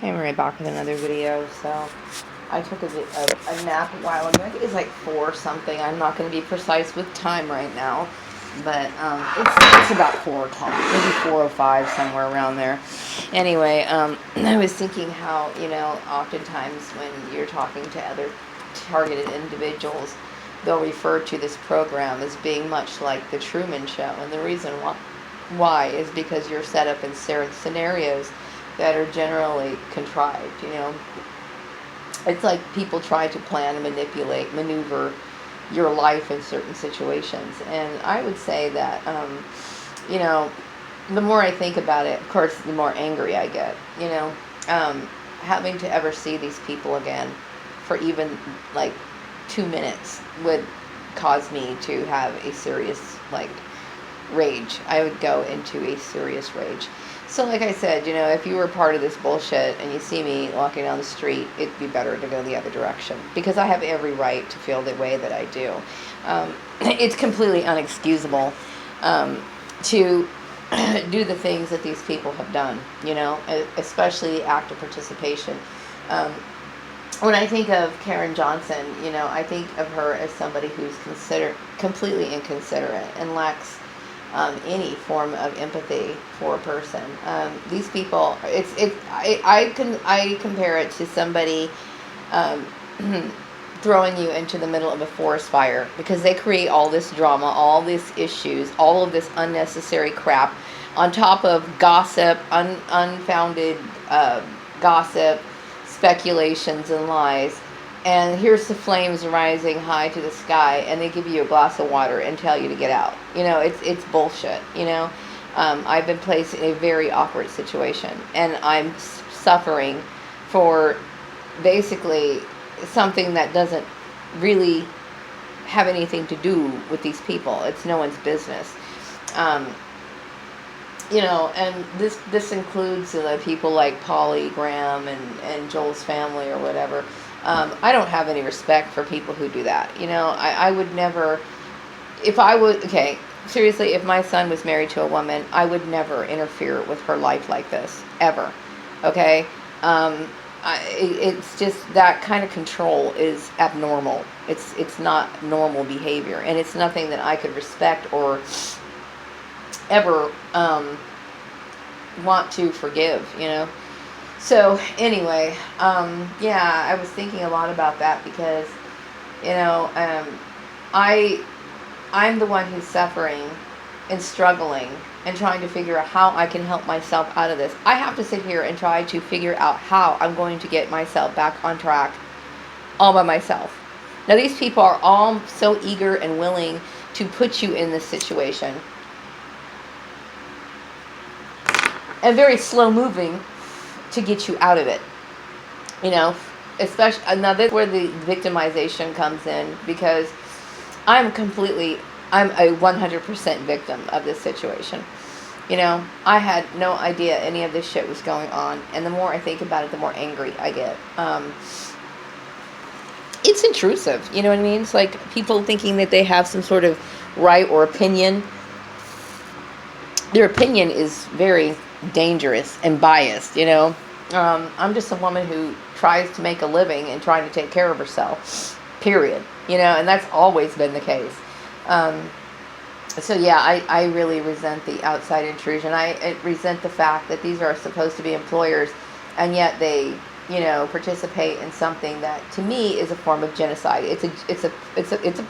I'm right back with another video. So I took a nap a while ago. I think it's like 4 something. I'm not going to be precise with time right now, but it's about 4 o'clock, maybe 4:05, somewhere around there. Anyway, I was thinking how, oftentimes when you're talking to other targeted individuals, they'll refer to this program as being much like the Truman Show, and the reason why is because you're set up in scenarios that are generally contrived. It's like people try to plan and maneuver your life in certain situations. And I would say that, the more I think about it, of course, the more angry I get. Having to ever see these people again for even like 2 minutes would cause me to have a serious, rage. I would go into a serious rage. So like I said, if you were part of this bullshit and you see me walking down the street, it'd be better to go the other direction, because I have every right to feel the way that I do. It's completely unexcusable to do the things that these people have done, especially active participation. When I think of Karen Johnson, I think of her as somebody who's completely inconsiderate and lacks any form of empathy for a person. These people, I compare it to somebody throwing you into the middle of a forest fire, because they create all this drama, all these issues, all of this unnecessary crap, on top of gossip, unfounded gossip, speculations and lies. And here's the flames rising high to the sky, and they give you a glass of water and tell you to get out. It's bullshit. I've been placed in a very awkward situation, and I'm suffering for basically something that doesn't really have anything to do with these people. It's no one's business. And this includes people like Polly Graham and Joel's family or whatever. I don't have any respect for people who do that. I would never, seriously, if my son was married to a woman, I would never interfere with her life like this, ever. Okay? It's just that kind of control is abnormal. It's not normal behavior, and it's nothing that I could respect or ever want to forgive, So anyway, I was thinking a lot about that, because, I'm the one who's suffering and struggling and trying to figure out how I can help myself out of this. I have to sit here and try to figure out how I'm going to get myself back on track all by myself. Now, these people are all so eager and willing to put you in this situation, and very slow moving to get you out of it. Especially now, that's where the victimization comes in, because I'm a 100% victim of this situation. I had no idea any of this shit was going on, and the more I think about it, the more angry I get. It's intrusive, you know what I mean? It's like people thinking that they have some sort of right or opinion. Their opinion is very dangerous and biased, I'm just a woman who tries to make a living and trying to take care of herself, period, and that's always been the case. I really resent the outside intrusion. I resent the fact that these are supposed to be employers, and yet they, participate in something that to me is a form of genocide. It's a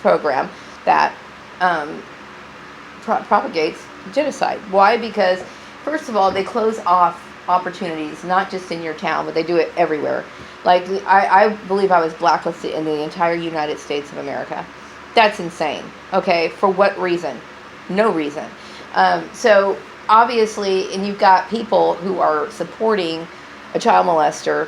program that propagates genocide. Why? Because first of all, they close off opportunities, not just in your town, but they do it everywhere. Like, I believe I was blacklisted in the entire United States of America. That's insane. Okay, for what reason? No reason. So obviously, and you've got people who are supporting a child molester.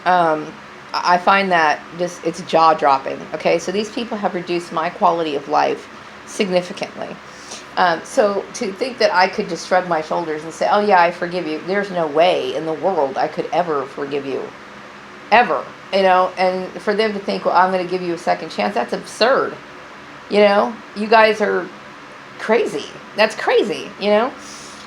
I find that it's jaw-dropping. Okay, so these people have reduced my quality of life significantly. So to think that I could just shrug my shoulders and say, oh yeah, I forgive you, there's no way in the world I could ever forgive you. Ever. And for them to think, well, I'm going to give you a second chance, that's absurd. You guys are crazy. That's crazy,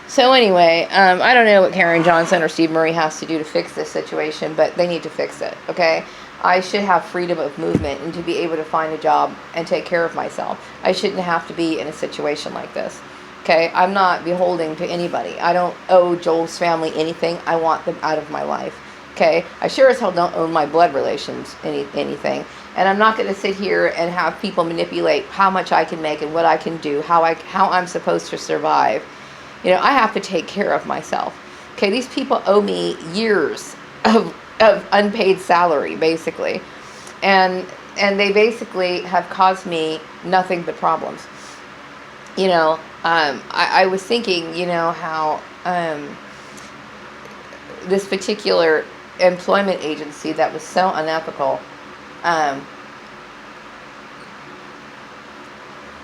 So anyway, I don't know what Karen Johnson or Steve Murray has to do to fix this situation, but they need to fix it, okay? I should have freedom of movement and to be able to find a job and take care of myself. I shouldn't have to be in a situation like this, okay? I'm not beholden to anybody. I don't owe Joel's family anything. I want them out of my life, okay? I sure as hell don't owe my blood relations anything. And I'm not going to sit here and have people manipulate how much I can make and what I can do, how I'm supposed to survive. You know, I have to take care of myself. Okay, these people owe me years of unpaid salary, basically. And they basically have caused me nothing but problems. You know, I was thinking, you know, how this particular employment agency that was so unethical, on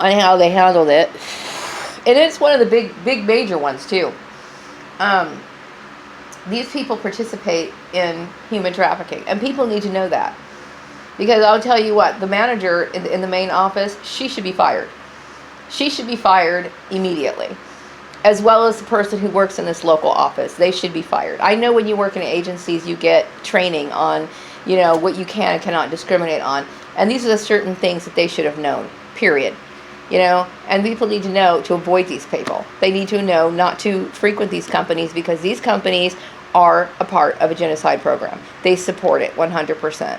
how they handled it. And it's one of the big major ones too. These people participate in human trafficking, and people need to know that. Because I'll tell you what, the manager in the main office, she should be fired. She should be fired immediately. As well as the person who works in this local office, they should be fired. I know when you work in agencies, you get training on, you know, what you can and cannot discriminate on. And these are the certain things that they should have known, period. You know, and people need to know to avoid these people. They need to know not to frequent these companies because these companies are a part of a genocide program. They support it 100%.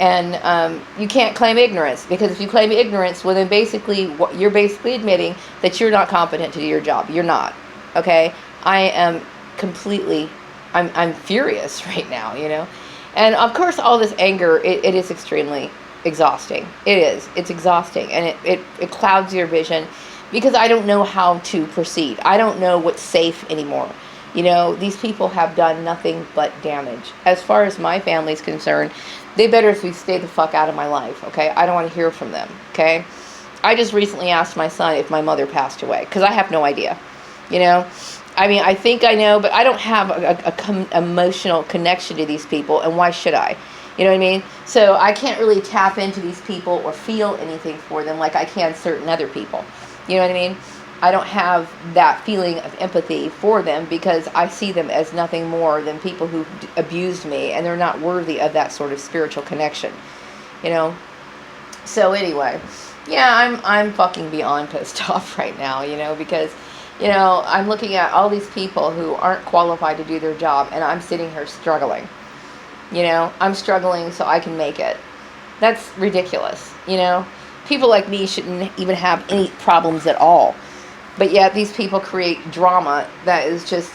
And you can't claim ignorance, because if you claim ignorance, well then basically you're basically admitting that you're not competent to do your job. You're not. Okay? I am completely, I'm furious right now, you know. And of course all this anger, it is extremely exhausting. It is. It's exhausting, and it clouds your vision because I don't know how to proceed. I don't know what's safe anymore. You know, these people have done nothing but damage. As far as my family's concerned, they better stay the fuck out of my life, okay? I don't want to hear from them, okay? I just recently asked my son if my mother passed away, because I have no idea, you know? I mean, I think I know, but I don't have a emotional connection to these people, and why should I? You know what I mean? So I can't really tap into these people or feel anything for them like I can certain other people. You know what I mean? I don't have that feeling of empathy for them because I see them as nothing more than people who abused me, and they're not worthy of that sort of spiritual connection. You know? So anyway, yeah, I'm fucking beyond pissed off right now, you know, because, you know, I'm looking at all these people who aren't qualified to do their job, and I'm sitting here struggling. You know, I'm struggling so I can make it. That's ridiculous, you know. People like me shouldn't even have any problems at all. But yet these people create drama that is just,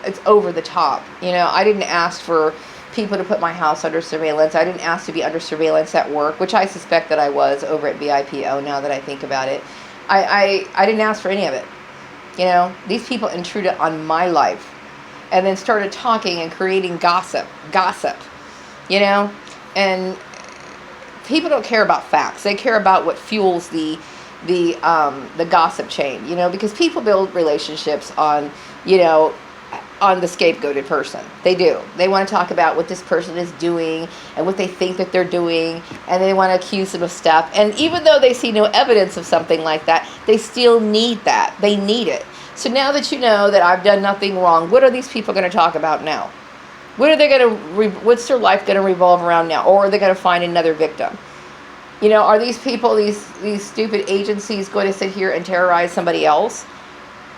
it's over the top. You know, I didn't ask for people to put my house under surveillance. I didn't ask to be under surveillance at work, which I suspect that I was over at VIPO now that I think about it. I didn't ask for any of it. You know, these people intruded on my life and then started talking and creating gossip, you know, and people don't care about facts. They care about what fuels the gossip chain, you know, because people build relationships on, you know, on the scapegoated person. They do. They want to talk about what this person is doing and what they think that they're doing, and they want to accuse them of stuff. And even though they see no evidence of something like that, they still need that. They need it. So now that you know that I've done nothing wrong, what are these people going to talk about now? What are they going to, what's their life going to revolve around now? Or are they going to find another victim? You know, are these people, these stupid agencies going to sit here and terrorize somebody else?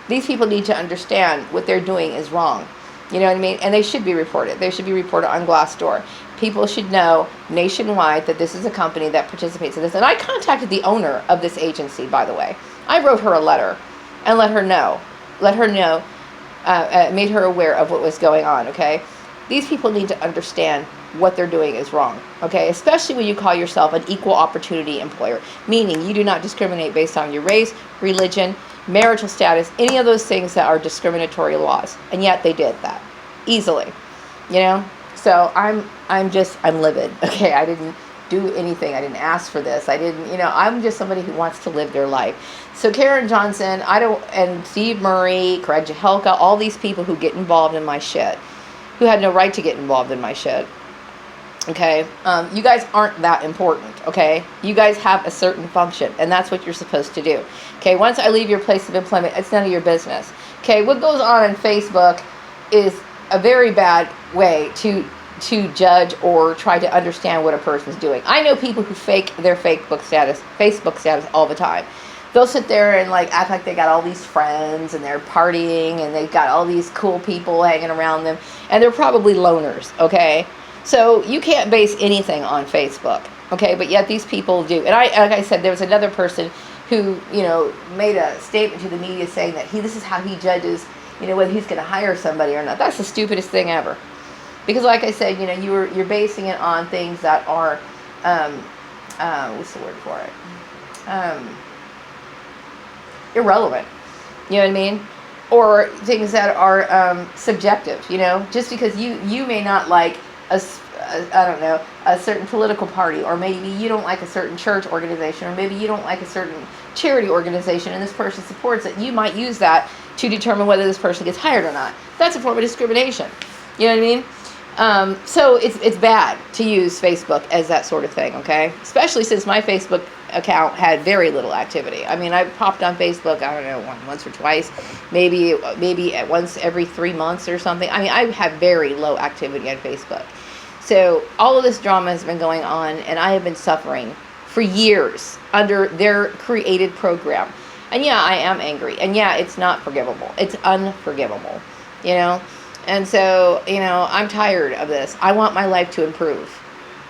These people need to understand what they're doing is wrong. You know what I mean? And they should be reported. They should be reported on Glassdoor. People should know nationwide that this is a company that participates in this. And I contacted the owner of this agency, by the way. I wrote her a letter and let her know, made her aware of what was going on, okay? These people need to understand what they're doing is wrong, okay? Especially when you call yourself an equal opportunity employer, meaning you do not discriminate based on your race, religion, marital status, any of those things that are discriminatory laws. And yet they did that easily, you know? So I'm livid, okay? I didn't do anything. I didn't ask for this. I didn't, you know, I'm just somebody who wants to live their life. So Karen Johnson, and Steve Murray, Craig Jahelka, all these people who get involved in my shit, who had no right to get involved in my shit, Okay, you guys aren't that important. Okay, you guys have a certain function, and that's what you're supposed to do. Okay, once I leave your place of employment, it's none of your business. Okay, what goes on Facebook is a very bad way to judge or try to understand what a person's doing. I know people who fake their Facebook status all the time. They'll sit there and like act like they got all these friends and they're partying and they've got all these cool people hanging around them, and they're probably loners. Okay, so you can't base anything on Facebook. Okay, but yet these people do. And like I said, there was another person who, made a statement to the media saying that this is how he judges, whether he's going to hire somebody or not. That's the stupidest thing ever. Because like I said, you're basing it on things that are, what's the word for it? Irrelevant. You know what I mean? Or things that are subjective. Just because you may not like a certain political party, or maybe you don't like a certain church organization, or maybe you don't like a certain charity organization, and this person supports it. You might use that to determine whether this person gets hired or not. That's a form of discrimination. You know what I mean? So it's bad to use Facebook as that sort of thing, okay? Especially since my Facebook account had very little activity. I mean, I popped on Facebook, I don't know, once or twice, maybe at once every 3 months or something. I mean, I have very low activity on Facebook. So all of this drama has been going on, and I have been suffering for years under their created program. And yeah, I am angry. And yeah, it's not forgivable. It's unforgivable, And so, I'm tired of this. I want my life to improve.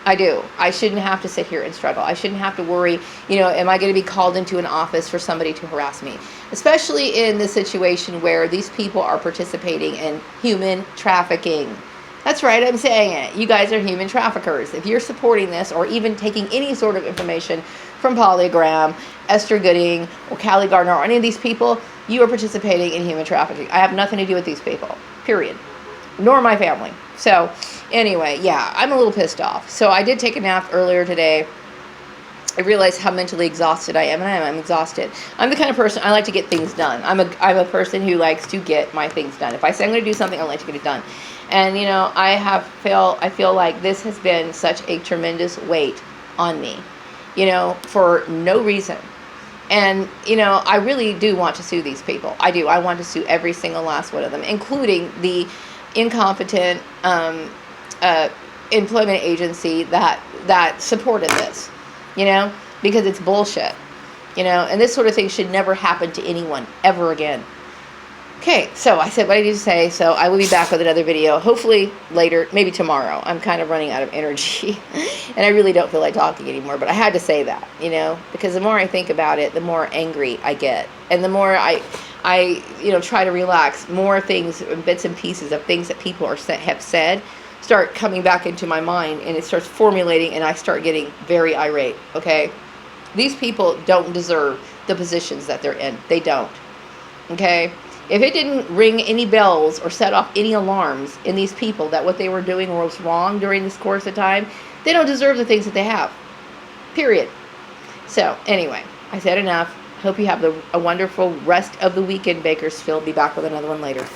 I do. I shouldn't have to sit here and struggle. I shouldn't have to worry, am I going to be called into an office for somebody to harass me? Especially in the situation where these people are participating in human trafficking. That's right, I'm saying it. You guys are human traffickers. If you're supporting this, or even taking any sort of information from Polygram, Esther Gooding, or Callie Gardner, or any of these people, you are participating in human trafficking. I have nothing to do with these people, period. Nor my family. So, anyway, yeah, I'm a little pissed off. So I did take a nap earlier today. I realized how mentally exhausted I am, and I'm exhausted. I'm the kind of person, I like to get things done. I'm a person who likes to get my things done. If I say I'm going to do something, I like to get it done. And, I feel like this has been such a tremendous weight on me, for no reason. And, I really do want to sue these people. I do. I want to sue every single last one of them, including the incompetent employment agency that supported this, because it's bullshit, and this sort of thing should never happen to anyone ever again. Okay, so I said what I need to say, so I will be back with another video, hopefully later, maybe tomorrow. I'm kind of running out of energy, and I really don't feel like talking anymore, but I had to say that, because the more I think about it, the more angry I get, and the more I try to relax, more things, bits and pieces of things that people have said start coming back into my mind, and it starts formulating, and I start getting very irate, okay? These people don't deserve the positions that they're in. They don't, okay? If it didn't ring any bells or set off any alarms in these people that what they were doing was wrong during this course of time, they don't deserve the things that they have, period. So, anyway, I said enough. Hope you have a wonderful rest of the weekend, Bakersfield. Be back with another one later.